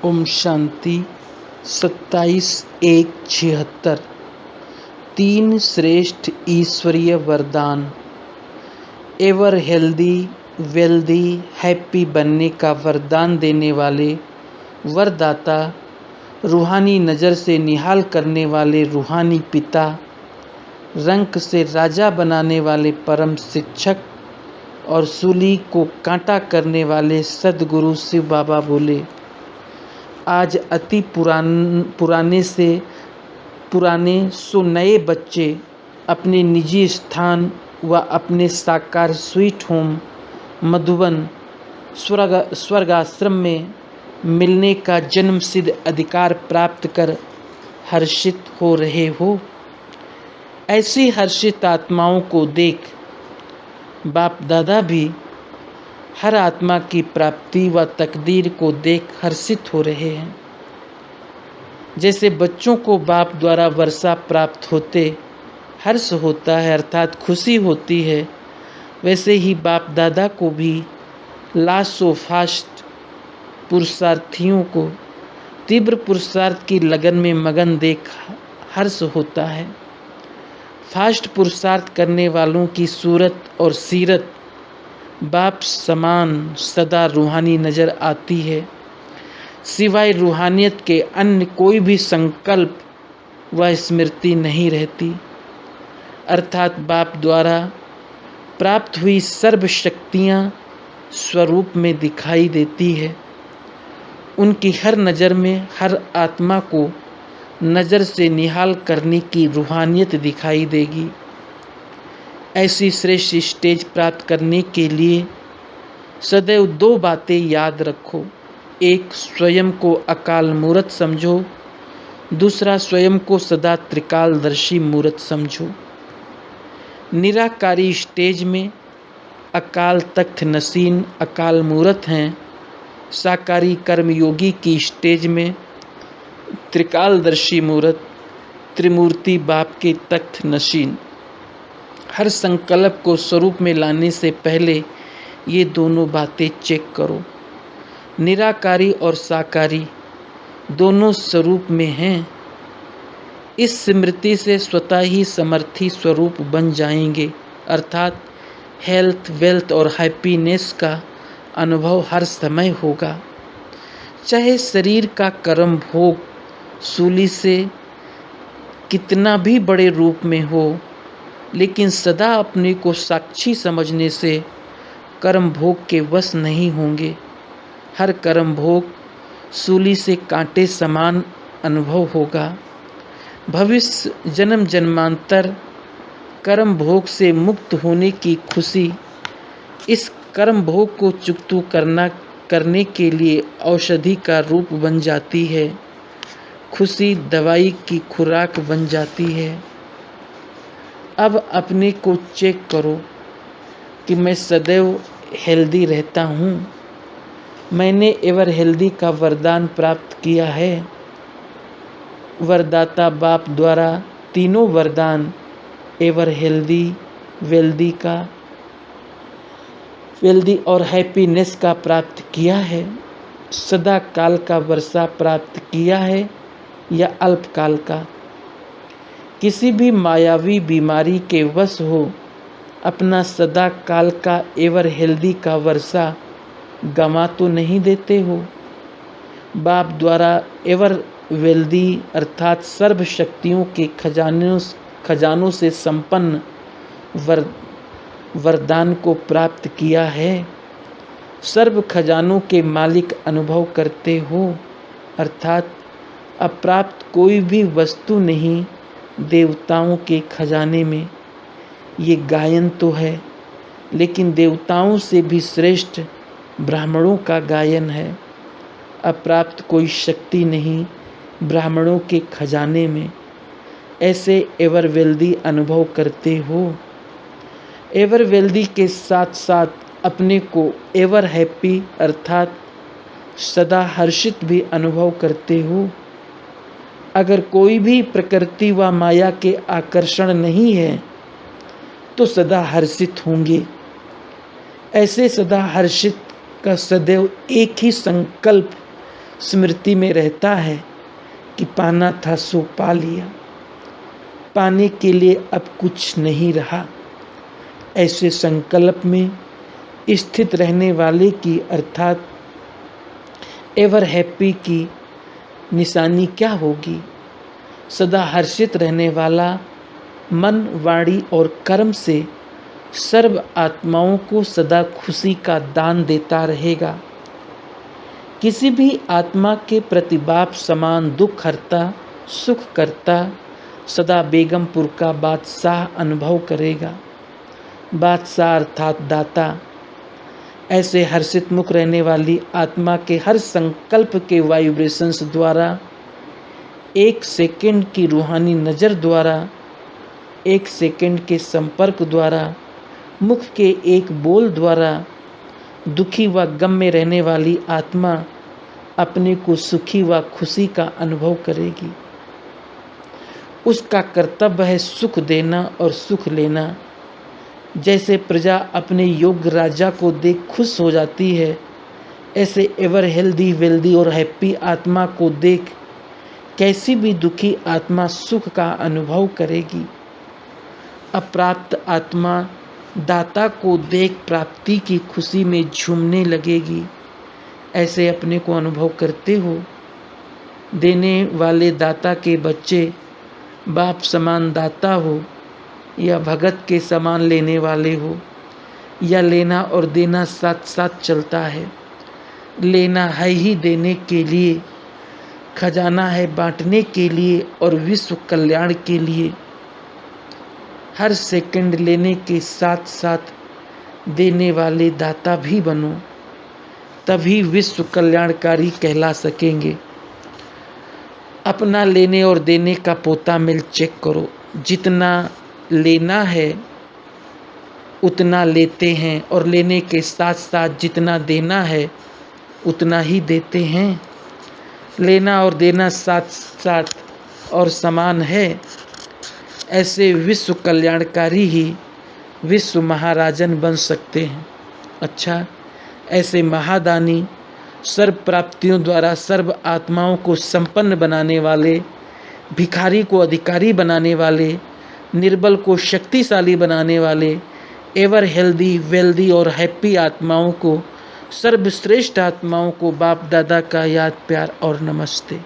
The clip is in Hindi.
ओम शांति 27/1/76। 3 श्रेष्ठ ईश्वरीय वरदान। एवर हेल्दी, वेल्दी, हैप्पी बनने का वरदान देने वाले वरदाता, रूहानी नज़र से निहाल करने वाले रूहानी पिता, रंक से राजा बनाने वाले परम शिक्षक और सूली को कांटा करने वाले सद्गुरु शिव बाबा बोले, आज अति पुराने से पुराने सो नए बच्चे अपने निजी स्थान व अपने साकार स्वीट होम मधुबन स्वर्गाश्रम में मिलने का जन्मसिद्ध अधिकार प्राप्त कर हर्षित हो रहे हो। ऐसी हर्षित आत्माओं को देख बाप दादा भी हर आत्मा की प्राप्ति व तकदीर को देख हर्षित हो रहे हैं। जैसे बच्चों को बाप द्वारा वर्षा प्राप्त होते हर्ष होता है अर्थात खुशी होती है, वैसे ही बाप दादा को भी लास्ट ऑफ फास्ट पुरुषार्थियों को तीव्र पुरुषार्थ की लगन में मगन देख हर्ष होता है। फास्ट पुरुषार्थ करने वालों की सूरत और सीरत बाप समान सदा रूहानी नज़र आती है। सिवाय रूहानियत के अन्य कोई भी संकल्प व स्मृति नहीं रहती, अर्थात बाप द्वारा प्राप्त हुई सर्व शक्तियाँ स्वरूप में दिखाई देती है। उनकी हर नज़र में हर आत्मा को नज़र से निहाल करने की रूहानियत दिखाई देगी। ऐसी श्रेष्ठ स्टेज प्राप्त करने के लिए सदैव 2 बातें याद रखो। एक, स्वयं को अकाल मूर्त समझो। दूसरा, स्वयं को सदा त्रिकालदर्शी मूर्त समझो। निराकारी स्टेज में अकाल तख्त नसीन अकाल मूर्त हैं। साकारी कर्मयोगी की स्टेज में त्रिकालदर्शी मूर्त त्रिमूर्ति बाप के तख्त नशीन। हर संकल्प को स्वरूप में लाने से पहले ये दोनों बातें चेक करो। निराकारी और साकारी दोनों स्वरूप में हैं। इस स्मृति से स्वतः ही समर्थी स्वरूप बन जाएंगे, अर्थात हेल्थ, वेल्थ और हैप्पीनेस का अनुभव हर समय होगा। चाहे शरीर का कर्म भोग सूली से कितना भी बड़े रूप में हो, लेकिन सदा अपने को साक्षी समझने से कर्म भोग के वश नहीं होंगे। हर कर्म भोग सूली से कांटे समान अनुभव होगा। भविष्य जन्म जन्मांतर कर्म भोग से मुक्त होने की खुशी इस कर्म भोग को चुकतू करने के लिए औषधि का रूप बन जाती है। खुशी दवाई की खुराक बन जाती है। अब अपने को चेक करो कि मैं सदैव हेल्दी रहता हूँ। मैंने एवर हेल्दी का वरदान प्राप्त किया है। वरदाता बाप द्वारा तीनों वरदान एवर हेल्दी, वेल्दी और हैप्पीनेस का प्राप्त किया है। सदा काल का वर्षा प्राप्त किया है या अल्पकाल का। किसी भी मायावी बीमारी के वश हो अपना सदा काल का एवर हेल्दी का वर्षा गंवा तो नहीं देते हो। बाप द्वारा एवर वेल्दी अर्थात सर्व शक्तियों के खजानों से संपन्न वरदान को प्राप्त किया है। सर्व खजानों के मालिक अनुभव करते हो, अर्थात अप्राप्त कोई भी वस्तु नहीं देवताओं के खजाने में। ये गायन तो है, लेकिन देवताओं से भी श्रेष्ठ ब्राह्मणों का गायन है। अप्राप्त कोई शक्ति नहीं ब्राह्मणों के खजाने में। ऐसे एवर वेल्दी अनुभव करते हो। एवर वेल्दी के साथ साथ अपने को एवर हैप्पी अर्थात सदा हर्षित भी अनुभव करते हो। अगर कोई भी प्रकृति व माया के आकर्षण नहीं है तो सदा हर्षित होंगे। ऐसे सदा हर्षित का सदैव एक ही संकल्प स्मृति में रहता है कि पाना था सो पा लिया, पाने के लिए अब कुछ नहीं रहा। ऐसे संकल्प में स्थित रहने वाले की अर्थात एवर हैप्पी की निशानी क्या होगी? सदा हर्षित रहने वाला मन, वाणी और कर्म से सर्व आत्माओं को सदा खुशी का दान देता रहेगा। किसी भी आत्मा के प्रति बाप समान दुख हरता, सुख करता, सदा बेगमपुर का बादशाह अनुभव करेगा। बादशाह अर्थात दाता। ऐसे हर्षित मुख रहने वाली आत्मा के हर संकल्प के वाइब्रेशंस द्वारा, एक सेकंड की रूहानी नज़र द्वारा, एक सेकंड के संपर्क द्वारा, मुख के एक बोल द्वारा दुखी व गम में रहने वाली आत्मा अपने को सुखी व खुशी का अनुभव करेगी। उसका कर्तव्य है सुख देना और सुख लेना। जैसे प्रजा अपने योग्य राजा को देख खुश हो जाती है, ऐसे एवर हेल्दी, वेल्दी और हैप्पी आत्मा को देख कैसी भी दुखी आत्मा सुख का अनुभव करेगी। अप्राप्त आत्मा दाता को देख प्राप्ति की खुशी में झूमने लगेगी। ऐसे अपने को अनुभव करते हो। देने वाले दाता के बच्चे बाप समान दाता हो या भगत के समान लेने वाले हो, या लेना और देना साथ साथ चलता है। लेना है ही देने के लिए, खजाना है बांटने के लिए और विश्व कल्याण के लिए। हर सेकंड लेने के साथ साथ देने वाले दाता भी बनो, तभी विश्व कल्याणकारी कहला सकेंगे। अपना लेने और देने का पोता मिल चेक करो। जितना लेना है उतना लेते हैं और लेने के साथ साथ जितना देना है उतना ही देते हैं। लेना और देना साथ साथ और समान है। ऐसे विश्व कल्याणकारी ही विश्व महाराजन बन सकते हैं। अच्छा, ऐसे महादानी सर्व प्राप्तियों द्वारा सर्व आत्माओं को संपन्न बनाने वाले, भिखारी को अधिकारी बनाने वाले, निर्बल को शक्तिशाली बनाने वाले, एवर हेल्दी, वेल्दी और हैप्पी आत्माओं को, सर्वश्रेष्ठ आत्माओं को बाप दादा का याद, प्यार और नमस्ते।